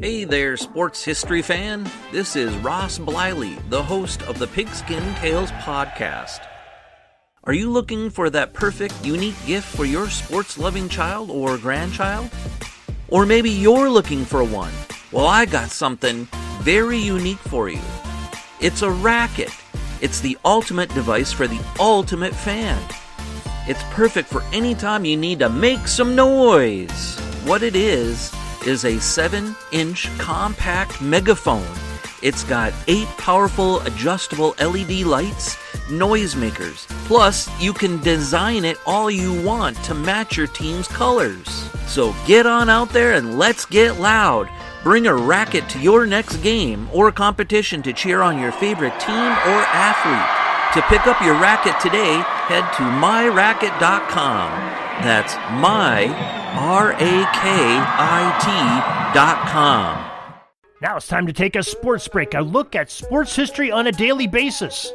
Hey there, sports history fan. This is Ross Bliley, the host of the Pigskin Tales podcast. Are you looking for that perfect, unique gift for your sports-loving child or grandchild? Or maybe you're looking for one. Well, I got something very unique for you. It's a racket. It's the ultimate device for the ultimate fan. It's perfect for any time you need to make some noise. What it is a 7-inch compact megaphone. It's got 8 powerful adjustable LED lights, noisemakers. Plus, you can design it all you want to match your team's colors. So get on out there and let's get loud. Bring a racket to your next game or competition to cheer on your favorite team or athlete. To pick up your racket today, head to myracket.com. That's myrakeit.com. Now it's time to take a sports break, a look at sports history on a daily basis.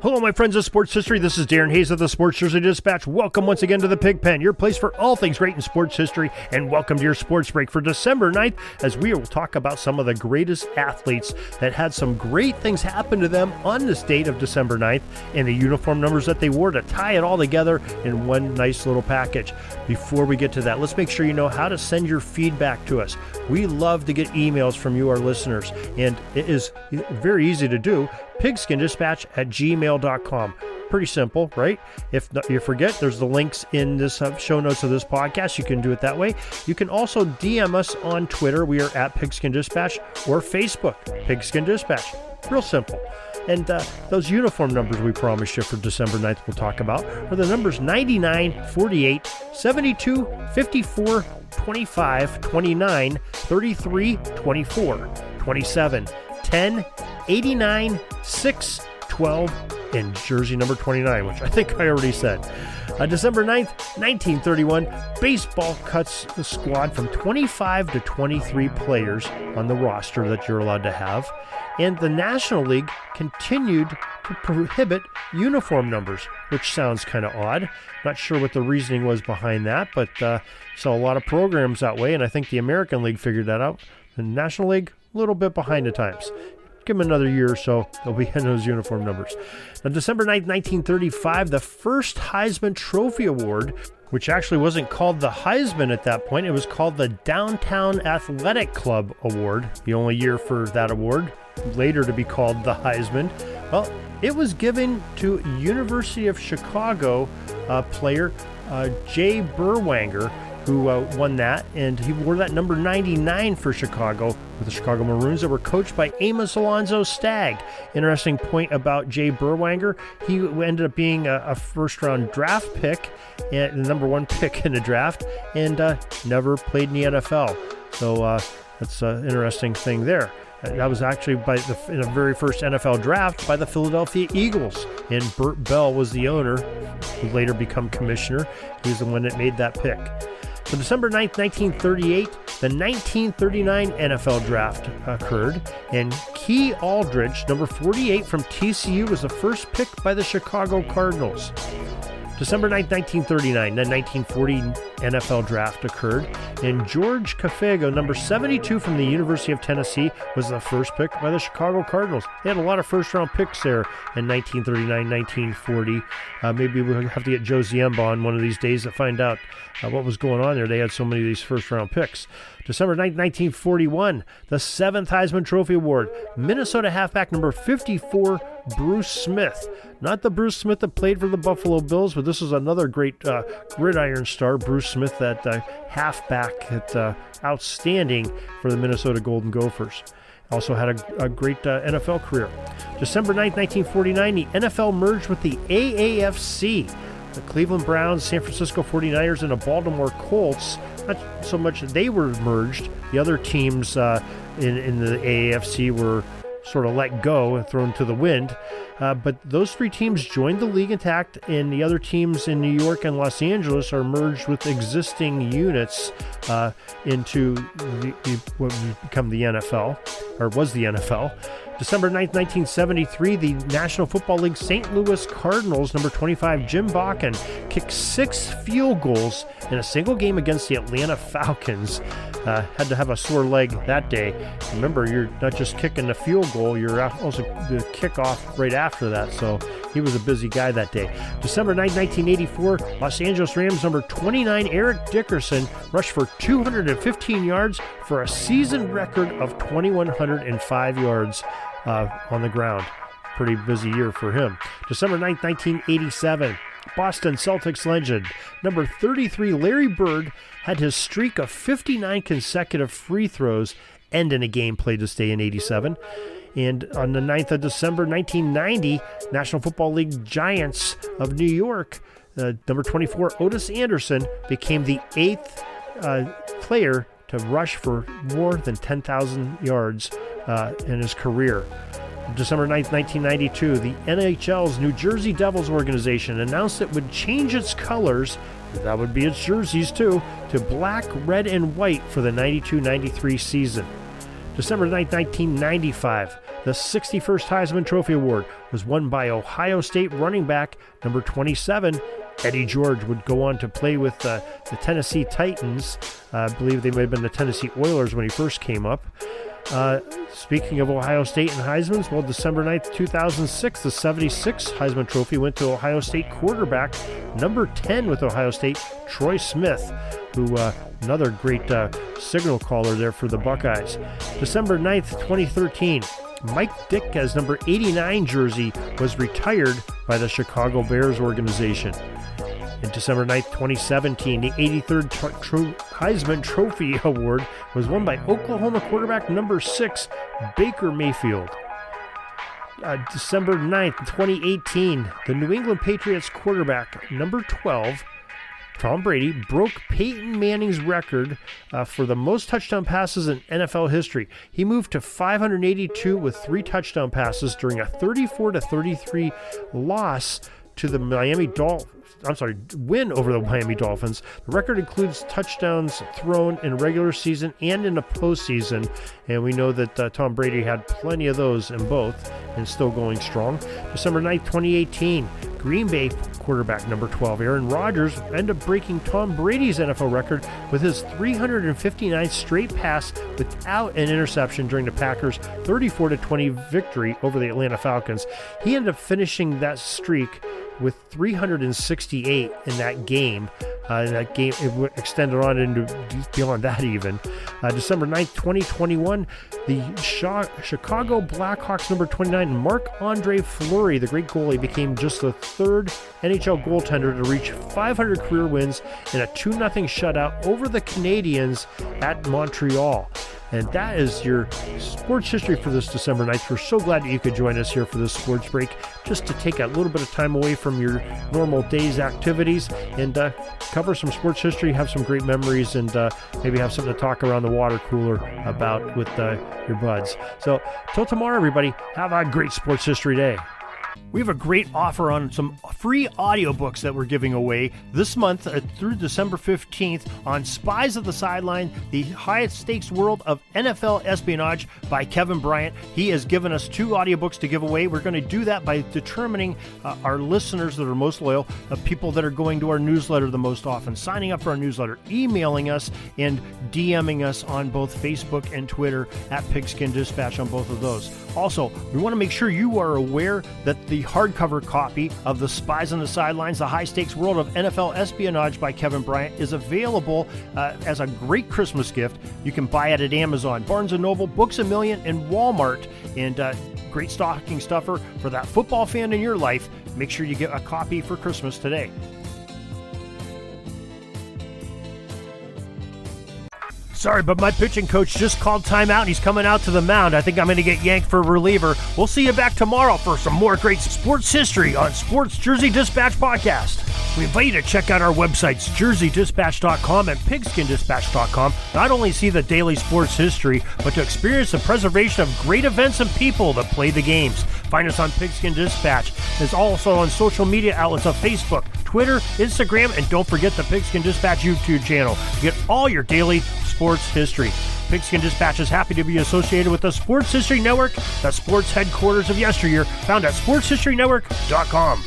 Hello, my friends of sports history. This is Darren Hayes of the Sports Jersey Dispatch. Welcome once again to the Pig Pen, your place for all things great in sports history, and welcome to your sports break for December 9th, as we will talk about some of the greatest athletes that had some great things happen to them on this date of December 9th, and the uniform numbers that they wore to tie it all together in one nice little package. Before we get to that, let's make sure you know how to send your feedback to us. We love to get emails from you, our listeners, and it is very easy to do. pigskindispatch@gmail.com. Pretty simple, right? If you forget, there's the links in this show notes of this podcast. You can do it that way. You can also DM us on Twitter. We are at Pigskin Dispatch, or Facebook, Pigskin Dispatch. Real simple. And those uniform numbers we promised you for December 9th we'll talk about are the numbers 99, 48, 72, 54, 25, 29, 33, 24, 27, 10, 89, 6, 12, and jersey number 29, which I think I already said. December 9th, 1931, baseball cuts the squad from 25 to 23 players on the roster that you're allowed to have, and the National League continued to prohibit uniform numbers, which sounds kind of odd. Not sure what the reasoning was behind that, but saw a lot of programs that way, and I think the American League figured that out. The National League, a little bit behind the times. Give them another year or so, they'll be in those uniform numbers. Now, December 9th, 1935, the first Heisman Trophy Award, which actually wasn't called the Heisman at that point, it was called the Downtown Athletic Club Award, the only year for that award, later to be called the Heisman. Well, it was given to University of Chicago player Jay Berwanger, who won that, and he wore that number 99 for Chicago with the Chicago Maroons that were coached by Amos Alonzo Stagg. Interesting point about Jay Berwanger, he ended up being a first-round draft pick, and the number 1 pick in the draft, and never played in the NFL. So that's an interesting thing there. That was actually in the very first NFL draft by the Philadelphia Eagles, and Burt Bell was the owner, who later became commissioner. He was the one that made that pick. So December 9th, 1938, the 1939 NFL Draft occurred, and Key Aldridge, number 48 from TCU, was the first pick by the Chicago Cardinals. December 9th, 1939, the 1940 NFL Draft occurred, and George Cafego, number 72 from the University of Tennessee, was the first pick by the Chicago Cardinals. They had a lot of first-round picks there in 1939, 1940. Maybe we'll have to get Joe Ziemba on one of these days to find out what was going on there. They had so many of these first-round picks. December 9th, 1941, the 7th Heisman Trophy Award, Minnesota halfback number 54, Bruce Smith. Not the Bruce Smith that played for the Buffalo Bills, but this is another great gridiron star, Bruce Smith, that halfback, outstanding for the Minnesota Golden Gophers. Also had a great NFL career. December 9th, 1949, the NFL merged with the AAFC. The Cleveland Browns, San Francisco 49ers, and the Baltimore Colts, not so much they were merged. The other teams in the AAFC were sort of let go and thrown to the wind. But those 3 teams joined the league intact, and the other teams in New York and Los Angeles are merged with existing units into what would become the NFL, or was the NFL. December 9th, 1973, the National Football League St. Louis Cardinals, number 25, Jim Bakken, kicked 6 field goals in a single game against the Atlanta Falcons. had to have a sore leg that day. Remember, you're not just kicking the field goal, you're also the kickoff right after that. So he was a busy guy that day. December 9, 1984, Los Angeles Rams number 29, Eric Dickerson, rushed for 215 yards for a season record of 2,105 yards on the ground. Pretty busy year for him. December 9, 1987, Boston Celtics legend number 33, Larry Bird, had his streak of 59 consecutive free throws end in a game played this day in 87. And on the 9th of December 1990, National Football League Giants of New York, number 24, Otis Anderson, became the 8th player to rush for more than 10,000 yards in his career. December 9th, 1992, the NHL's New Jersey Devils organization announced it would change its colors, that would be its jerseys too, to black, red, and white for the 92-93 season. December 9th, 1995, the 61st Heisman Trophy Award was won by Ohio State running back number 27, Eddie George. Would go on to play with the Tennessee Titans. I believe they might have been the Tennessee Oilers when he first came up. Speaking of Ohio State and Heisman's, well, December 9th, 2006, the 76th Heisman Trophy went to Ohio State quarterback number 10 with Ohio State, Troy Smith, who another great signal caller there for the Buckeyes. December 9th, 2013, Mike Ditka's number 89 jersey was retired by the Chicago Bears organization. In December 9th, 2017, the 83rd Heisman Trophy Award was won by Oklahoma quarterback number 6, Baker Mayfield. December 9th, 2018, the New England Patriots quarterback number 12, Tom Brady, broke Peyton Manning's record for the most touchdown passes in NFL history. He moved to 582 with 3 touchdown passes during a 34-33 loss to the win over the Miami Dolphins. The record includes touchdowns thrown in regular season and in the postseason, and we know that Tom Brady had plenty of those in both and still going strong. December 9th, 2018, Green Bay quarterback number 12, Aaron Rodgers, ended up breaking Tom Brady's NFL record with his 359th straight pass without an interception during the Packers' 34-20 victory over the Atlanta Falcons. He ended up finishing that streak with 368 in that game. It extended on into beyond that even. December 9th, 2021, the Chicago Blackhawks number 29, Marc-Andre Fleury, the great goalie, became just the 3rd NHL goaltender to reach 500 career wins in a 2-0 shutout over the Canadiens at Montreal. And that is your sports history for this December 9th. We're so glad that you could join us here for this sports break, just to take a little bit of time away from your normal day's activities and cover some sports history, have some great memories, and maybe have something to talk around the water cooler about with your buds. So, till tomorrow, everybody, have a great sports history day. We have a great offer on some free audiobooks that we're giving away this month through December 15th on Spies of the Sideline, the highest stakes world of NFL espionage by Kevin Bryant. He has given us 2 audiobooks to give away. We're going to do that by determining our listeners that are most loyal, people that are going to our newsletter the most often, signing up for our newsletter, emailing us, and DMing us on both Facebook and Twitter at Pigskin Dispatch on both of those. Also, we want to make sure you are aware that the hardcover copy of the Spies on the Sidelines, the high-stakes world of NFL espionage by Kevin Bryant is available as a great Christmas gift. You can buy it at Amazon, Barnes & Noble, Books A Million, and Walmart. And great stocking stuffer for that football fan in your life. Make sure you get a copy for Christmas today. Sorry, but my pitching coach just called timeout and he's coming out to the mound. I think I'm going to get yanked for a reliever. We'll see you back tomorrow for some more great sports history on Sports Jersey Dispatch Podcast. We invite you to check out our websites, jerseydispatch.com and pigskindispatch.com. Not only see the daily sports history, but to experience the preservation of great events and people that play the games. Find us on Pigskin Dispatch. It's also on social media outlets of Facebook, Twitter, Instagram, and don't forget the Pigskin Dispatch YouTube channel to get all your daily sports history. Pigskin Dispatch is happy to be associated with the Sports History Network, the sports headquarters of yesteryear, found at sportshistorynetwork.com.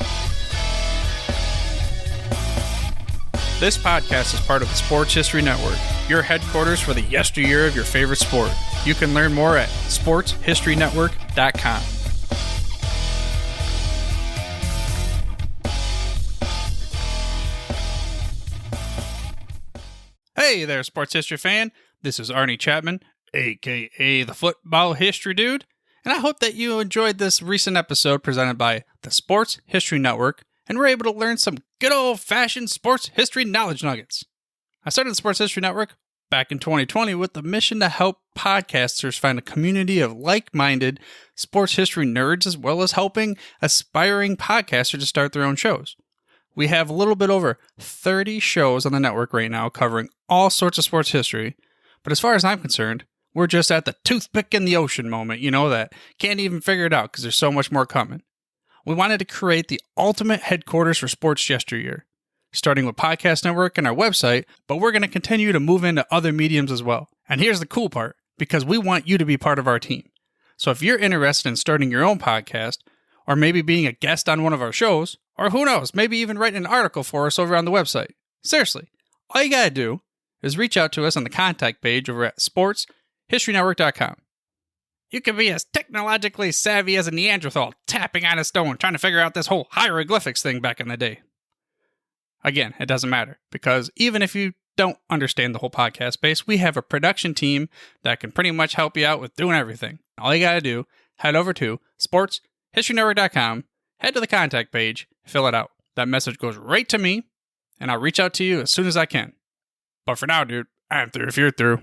This podcast is part of the Sports History Network. your headquarters for the yesteryear of your favorite sport. You can learn more at sportshistorynetwork.com. Hey there, sports history fan. This is Arnie Chapman, aka the Football History Dude, and I hope that you enjoyed this recent episode presented by the Sports History Network and were able to learn some good old-fashioned sports history knowledge nuggets. I started the Sports History Network back in 2020 with the mission to help podcasters find a community of like-minded sports history nerds, as well as helping aspiring podcasters to start their own shows. We have a little bit over 30 shows on the network right now covering all sorts of sports history, but as far as I'm concerned, we're just at the toothpick in the ocean moment, that can't even figure it out because there's so much more coming. We wanted to create the ultimate headquarters for sports yesteryear, starting with Podcast Network and our website, but we're going to continue to move into other mediums as well. And here's the cool part, because we want you to be part of our team. So if you're interested in starting your own podcast, or maybe being a guest on one of our shows, or who knows, maybe even writing an article for us over on the website. Seriously, all you gotta do is reach out to us on the contact page over at sportshistorynetwork.com. You can be as technologically savvy as a Neanderthal tapping on a stone trying to figure out this whole hieroglyphics thing back in the day. Again, it doesn't matter, because even if you don't understand the whole podcast space, we have a production team that can pretty much help you out with doing everything. All you gotta do, head over to sportshistorynetwork.com, head to the contact page, fill it out. That message goes right to me, and I'll reach out to you as soon as I can. But for now, dude, I'm through if you're through.